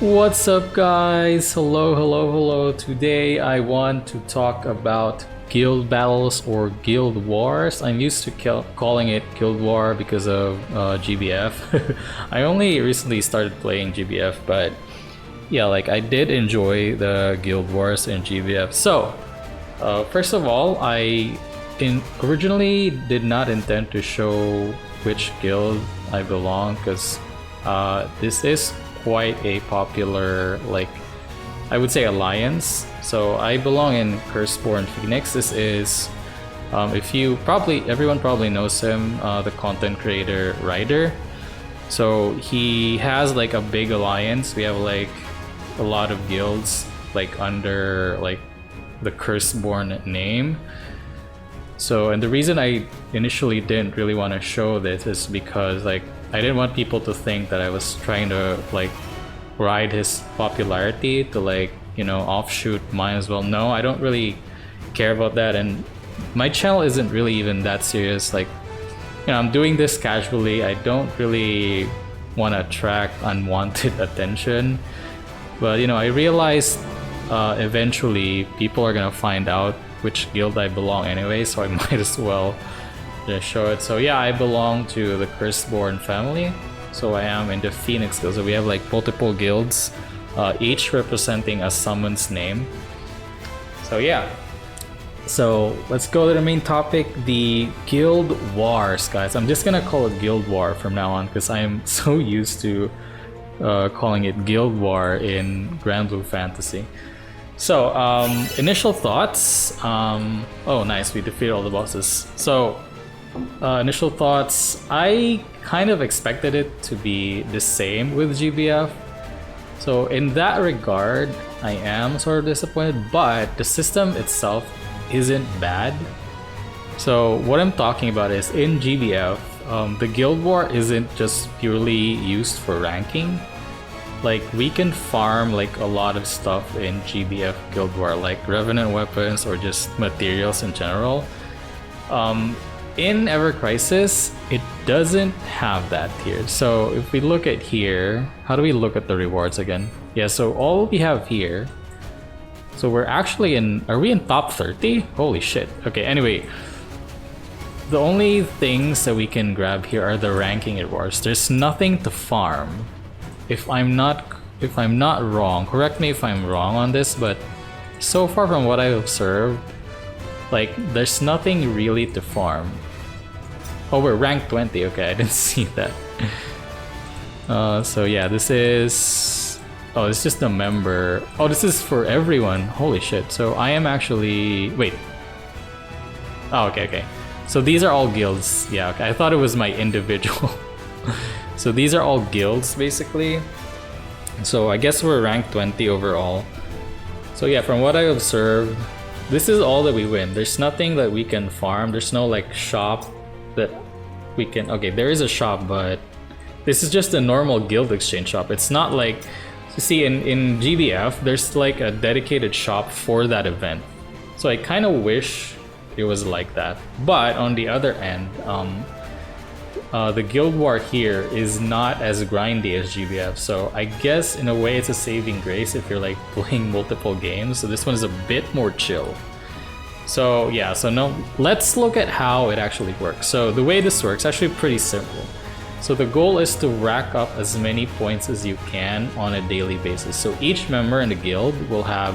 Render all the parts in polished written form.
What's up, guys? Hello, hello, hello. Today I want to talk about guild battles or guild wars. I'm used to calling it guild war because of GBF. I only recently started playing GBF, but yeah, like I did enjoy the guild wars in GBF. So, first of all, I originally did not intend to show which guild I belong because this is quite a popular, like, I would say, alliance. So I belong in Curseborn Phoenix. This is if you everyone probably knows him, the content creator Ryder. So he has like a big alliance. We have like a lot of guilds like under like the Curseborn name. So, and the reason I initially didn't really want to show this is because like I didn't want people to think that I was trying to like ride his popularity to like, you know, offshoot mine as well. No, I don't really care about that, and my channel isn't really even that serious. Like, you know, I'm doing this casually. I don't really want to attract unwanted attention, but you know, I realized eventually people are gonna find out which guild I belong anyway, so I might as well just show it. So yeah, I belong to the Curseborn family. So I am in the Phoenix guild. So we have like multiple guilds, each representing a summon's name. So yeah. So let's go to the main topic, the guild wars, guys. I'm just gonna call it guild war from now on because I'm so used to calling it guild war in Grand Blue Fantasy. So, initial thoughts. Oh, nice, we defeated all the bosses. So, initial thoughts. I kind of expected it to be the same with GBF. So, in that regard, I am sort of disappointed, but the system itself isn't bad. So, what I'm talking about is in GBF, the Guild War isn't just purely used for ranking. Like, we can farm like a lot of stuff in GBF Guild War, like revenant weapons or just materials in general. In Ever Crisis, it doesn't have that here. So if we look at here, how do we look at the rewards again? Yeah, so all we have here, so we're actually in, are we in top 30? Holy shit. Okay, anyway, the only things that we can grab here are the ranking rewards. There's nothing to farm. If I'm not wrong, correct me if I'm wrong on this, but so far from what I've observed, like there's nothing really to farm. Oh, we're ranked 20. Okay, I didn't see that. So yeah, this is, oh, it's just a member. Oh, this is for everyone. Holy shit. So I am actually, wait. Oh, okay. So these are all guilds. Yeah, okay. I thought it was my individual. So these are all guilds basically. So I guess we're ranked 20 overall. So yeah, from what I observed, this is all that we win. There's nothing that we can farm. There's no like shop that we can, okay, there is a shop, but this is just a normal guild exchange shop. It's not like, you see in GBF, there's like a dedicated shop for that event. So I kind of wish it was like that. But on the other end, the guild war here is not as grindy as GBF, so I guess in a way it's a saving grace if you're like playing multiple games. So this one is a bit more chill. So yeah, so no, let's look at how it actually works. So the way this works is actually pretty simple. So the goal is to rack up as many points as you can on a daily basis. So each member in the guild will have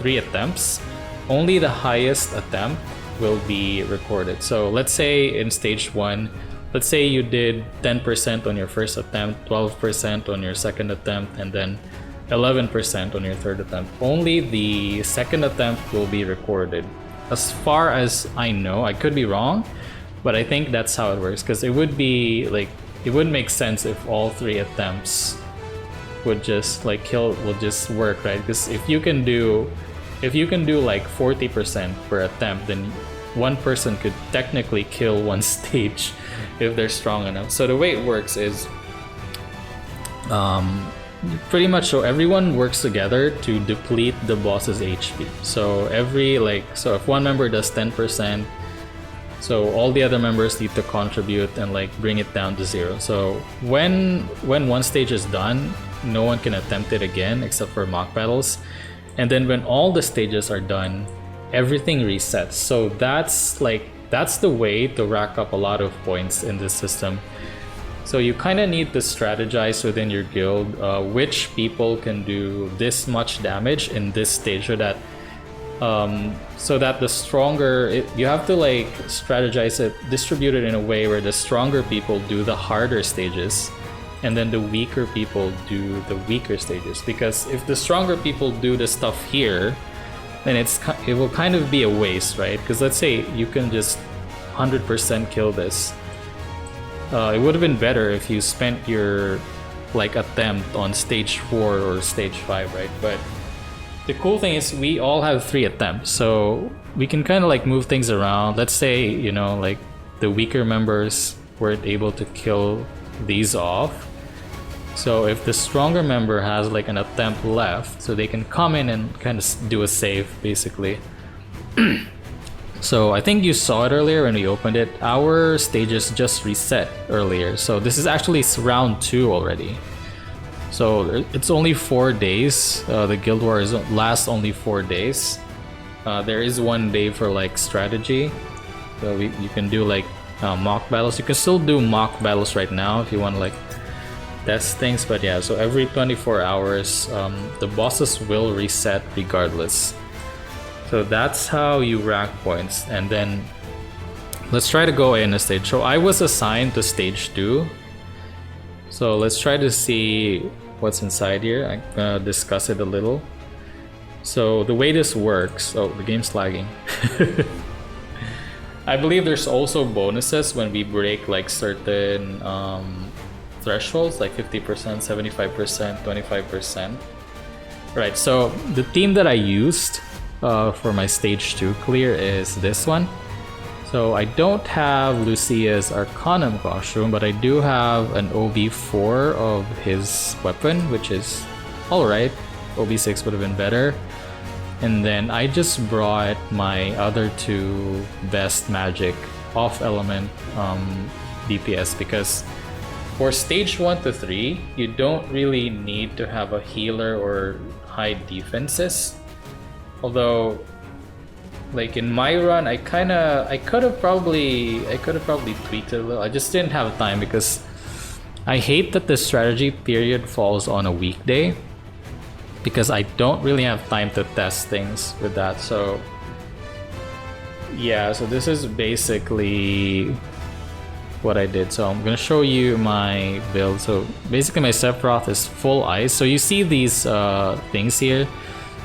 3 attempts. Only the highest attempt will be recorded. So let's say in stage 1, let's say you did 10% on your first attempt, 12% on your second attempt, and then 11% on your third attempt. Only the second attempt will be recorded. As far as I know, I could be wrong, but I think that's how it works, because it would be like, it wouldn't make sense if all 3 attempts would just like will just work, right? Because if you can do like 40% per attempt, then one person could technically kill one stage if they're strong enough. So the way it works is pretty much, so everyone works together to deplete the boss's HP. So so if one member does 10%, so all the other members need to contribute and like bring it down to 0. So when one stage is done, no one can attempt it again except for mock battles. And then when all the stages are done, everything resets. So that's the way to rack up a lot of points in this system. So you kind of need to strategize within your guild which people can do this much damage in this stage, so that the stronger you have to like strategize it, distribute it in a way where the stronger people do the harder stages, and then the weaker people do the weaker stages. Because if the stronger people do the stuff here, then it will kind of be a waste, right? Because let's say you can just 100% kill this. It would have been better if you spent your like attempt on stage 4 or stage 5, right? But the cool thing is we all have 3 attempts, so we can kind of like move things around. Let's say, you know, like the weaker members weren't able to kill these off. So if the stronger member has like an attempt left, so they can come in and kind of do a save basically. So I think you saw it earlier when we opened it. Our stages just reset earlier. So this is actually round 2 already. So it's only 4 days. The Guild Wars lasts only 4 days. There is 1 day for like strategy. So you can do like mock battles. You can still do mock battles right now if you want to like test things. But yeah, so every 24 hours, the bosses will reset regardless. So that's how you rack points. And then let's try to go in a stage. So I was assigned to stage 2. So let's try to see what's inside here. I'm gonna discuss it a little. So the way this works, oh, the game's lagging. I believe there's also bonuses when we break like certain thresholds, like 50%, 75%, 25%. Right, so the team that I used for my stage 2 clear is this one. So I don't have Lucia's Arcanum costume, but I do have an OB4 of his weapon, which is alright. OB6 would have been better. And then I just brought my other 2 best magic off element DPS, because for stage 1 to 3, you don't really need to have a healer or high defenses. Although, like in my run, I could have probably tweaked it a little. I just didn't have time because I hate that the strategy period falls on a weekday, because I don't really have time to test things with that. So yeah, so this is basically what I did. So I'm gonna show you my build. So basically my Sephiroth is full ice. So you see these things here.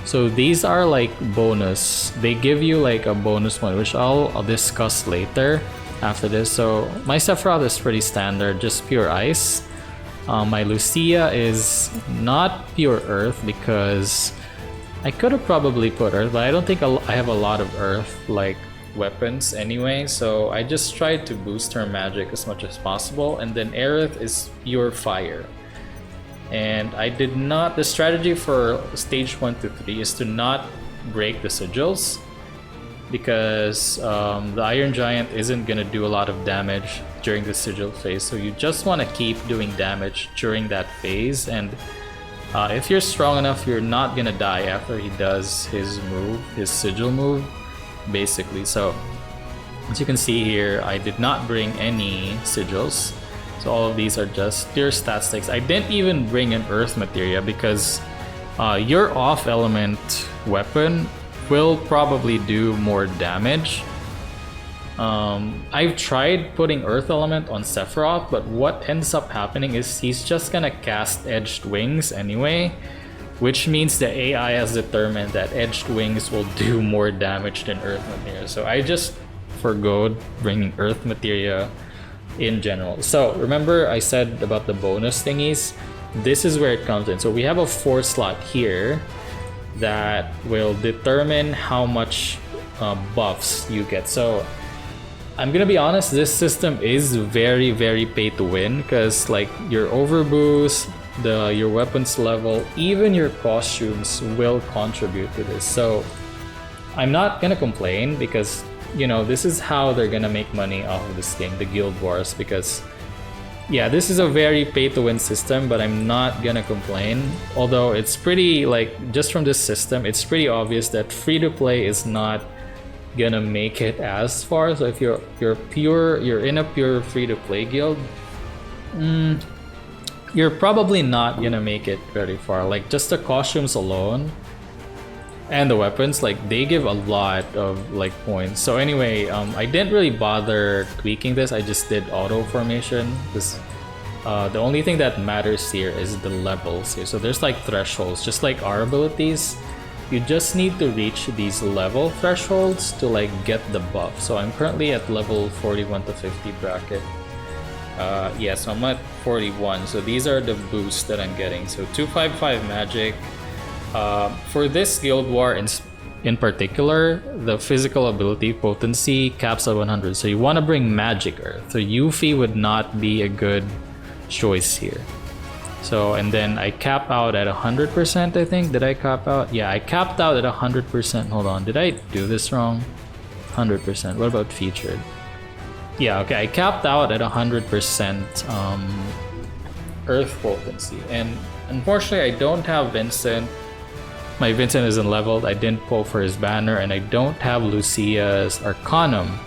So these are like bonus. They give you like a bonus one, which I'll discuss later after this. So my Sephiroth is pretty standard, just pure ice. My Lucia is not pure earth because I could have probably put earth, but I don't think I have a lot of earth like weapons anyway. So I just tried to boost her magic as much as possible. And then Aerith is pure fire. And I did not, the strategy for stage 1 to 3 is to not break the sigils, because the Iron Giant isn't gonna do a lot of damage during the sigil phase. So you just want to keep doing damage during that phase, and if you're strong enough, you're not gonna die after he does his move, his sigil move, basically. So as you can see here, I did not bring any sigils. So all of these are just pure stat sticks. I didn't even bring an earth materia because your off element weapon will probably do more damage. I've tried putting earth element on Sephiroth, but what ends up happening is he's just gonna cast edged wings anyway, which means the AI has determined that edged wings will do more damage than earth materia. So I just forgoed bringing earth materia in general. So remember I said about the bonus thingies, this is where it comes in. So we have a 4 slot here that will determine how much buffs you get. So I'm gonna be honest, this system is very, very pay to win, because like your overboost, your weapons level, even your costumes will contribute to this. So I'm not gonna complain, because you know, this is how they're gonna make money off of this game, the Guild Wars, because yeah, this is a very pay-to-win system, but I'm not gonna complain. Although it's pretty, like, just from this system, it's pretty obvious that free-to-play is not gonna make it as far. So if you're in a pure free-to-play guild, you're probably not gonna make it very far. Like, just the costumes alone and the weapons, like, they give a lot of like points. So anyway, I didn't really bother tweaking this. I just did auto formation because the only thing that matters here is the levels here. So there's like thresholds, just like our abilities. You just need to reach these level thresholds to like get the buff. So I'm currently at level 41 to 50 bracket. Yeah, so I'm at 41. So these are the boosts that I'm getting. So 255 magic. For this guild war in particular, the physical ability potency caps at 100. So you want to bring magic earth. So Yuffie would not be a good choice here. So, and then I cap out at 100%, I think. Did I cap out? Yeah, I capped out at 100%. Hold on, did I do this wrong? 100%. What about featured? Yeah, okay, I capped out at 100% earth potency. And unfortunately, I don't have Vincent. My Vincent isn't leveled. I didn't pull for his banner, and I don't have Lucia's Arcanum.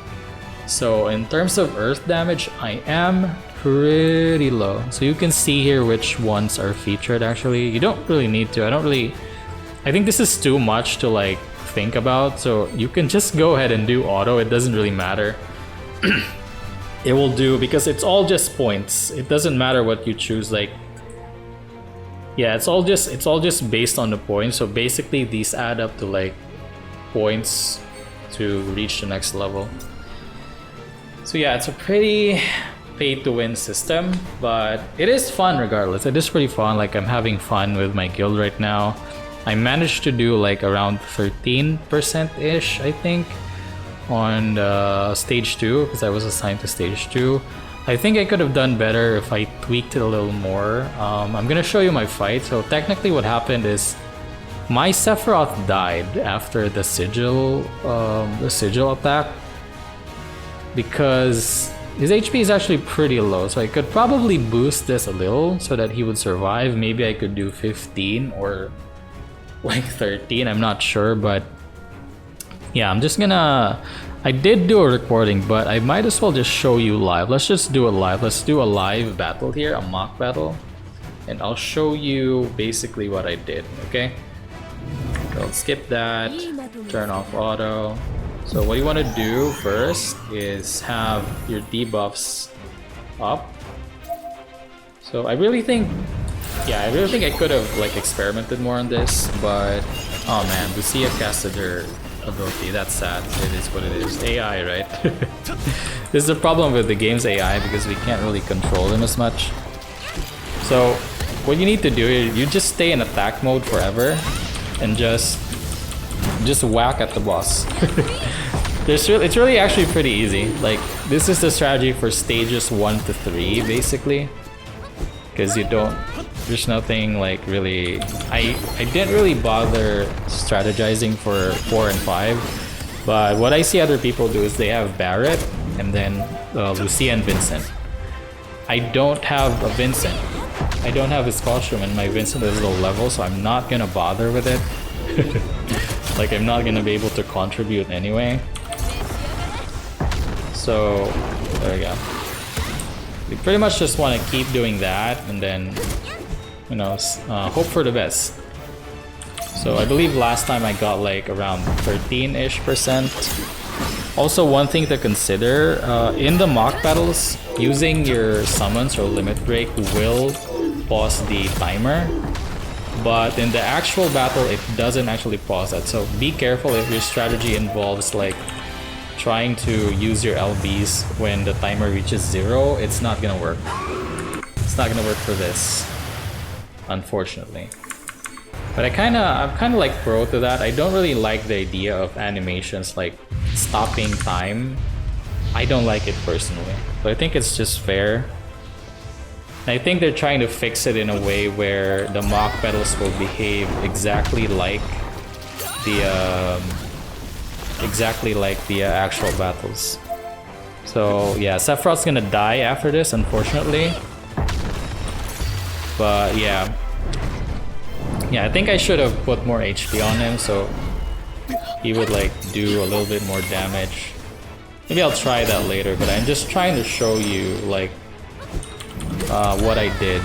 So in terms of earth damage, I am pretty low. So you can see here which ones are featured actually. You don't really need to. I think this is too much to like think about. So you can just go ahead and do auto. It doesn't really matter. It will do because it's all just points. It doesn't matter what you choose. Like, yeah, it's all just based on the points. So basically these add up to like points to reach the next level. So yeah, it's a pretty pay-to-win system, but it is fun regardless. It is pretty fun. Like, I'm having fun with my guild right now. I managed to do like around 13%-ish, I think, on stage 2 because I was assigned to stage 2. I think I could have done better if I tweaked it a little more. I'm gonna show you my fight. So technically what happened is my Sephiroth died after the sigil attack because his HP is actually pretty low. So I could probably boost this a little so that he would survive. Maybe I could do 15 or like 13, I'm not sure, but yeah, I did do a recording, but I might as well just show you live. Let's just do it live. Let's do a live battle here, a mock battle, and I'll show you basically what I did, okay? So I'll skip that, turn off auto. So what you want to do first is have your debuffs up. So I really think I could have like experimented more on this, but oh man, Lucia casted her ability. That's sad. It is what it is. AI, right? This is the problem with the game's AI because we can't really control them as much. So what you need to do is you just stay in attack mode forever and just whack at the boss. It's really actually pretty easy. Like, this is the strategy for stages 1 to 3 basically, because there's nothing like really. I didn't really bother strategizing for 4 and 5, but what I see other people do is they have Barret and then Lucia and Vincent. I don't have a Vincent. I don't have his costume, and my Vincent is low level, so I'm not gonna bother with it. Like, I'm not gonna be able to contribute anyway. So there we go. We pretty much just want to keep doing that and then, you know, hope for the best. So I believe last time I got like around 13-ish%. Also, one thing to consider, in the mock battles, using your summons or limit break will pause the timer, but in the actual battle it doesn't actually pause that. So be careful if your strategy involves like trying to use your LBs when the timer reaches 0. It's not gonna work. It's not gonna work for this, unfortunately. But I'm kind of like pro to that. I don't really like the idea of animations like stopping time. I don't like it personally, but I think it's just fair. I think they're trying to fix it in a way where the mock battles will behave exactly like the actual battles. So yeah, Sephiroth's gonna die after this, unfortunately. But yeah. Yeah, I think I should have put more HP on him so he would like do a little bit more damage. Maybe I'll try that later, but I'm just trying to show you like what I did.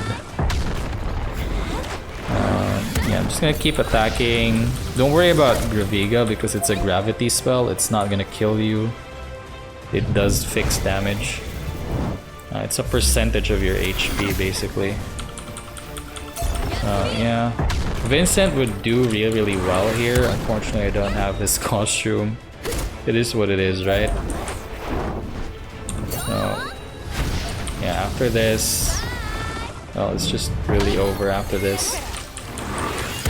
Yeah, I'm just gonna keep attacking. Don't worry about Graviga because it's a gravity spell. It's not gonna kill you. It does fix damage. It's a percentage of your HP basically. Yeah. Vincent would do really well here. Unfortunately, I don't have his costume. It is what it is, right? So, yeah, after this... Well, it's just really over after this.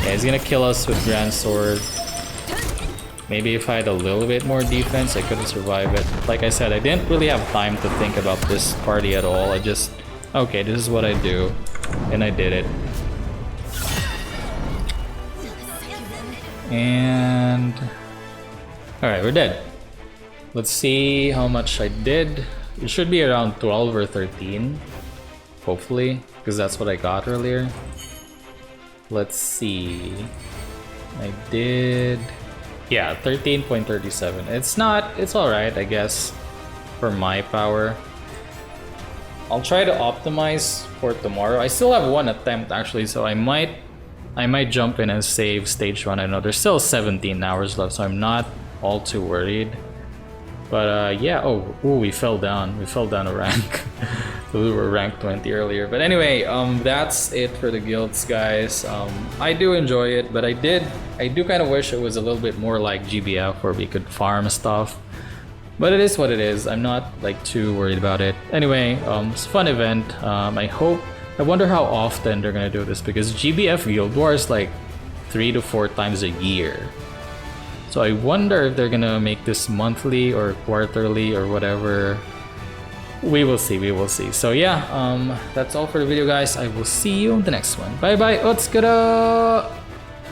Yeah, he's gonna kill us with Grand Sword. Maybe if I had a little bit more defense, I could have survived it. Like I said, I didn't really have time to think about this party at all. I just... Okay, this is what I do. And I did it. And... Alright, we're dead. Let's see how much I did. It should be around 12 or 13. Hopefully, because that's what I got earlier. Let's see. I did... Yeah, 13.37. It's not... It's alright, I guess. For my power. I'll try to optimize for tomorrow. I still have one attempt actually, so I might jump in and save stage 1. I know there's still 17 hours left, so I'm not all too worried. But yeah, oh, we fell down. We fell down a rank. We were rank 20 earlier. But anyway, that's it for the guilds, guys. I do enjoy it, but I do kind of wish it was a little bit more like GBF where we could farm stuff. But it is what it is. I'm not like too worried about it. Anyway, it's a fun event. I wonder how often they're gonna do this because GBF Guild War is like 3 to 4 times a year. So I wonder if they're gonna make this monthly or quarterly or whatever. We will see, we will see. So yeah, that's all for the video, guys. I will see you in the next one. Bye bye, Otskara!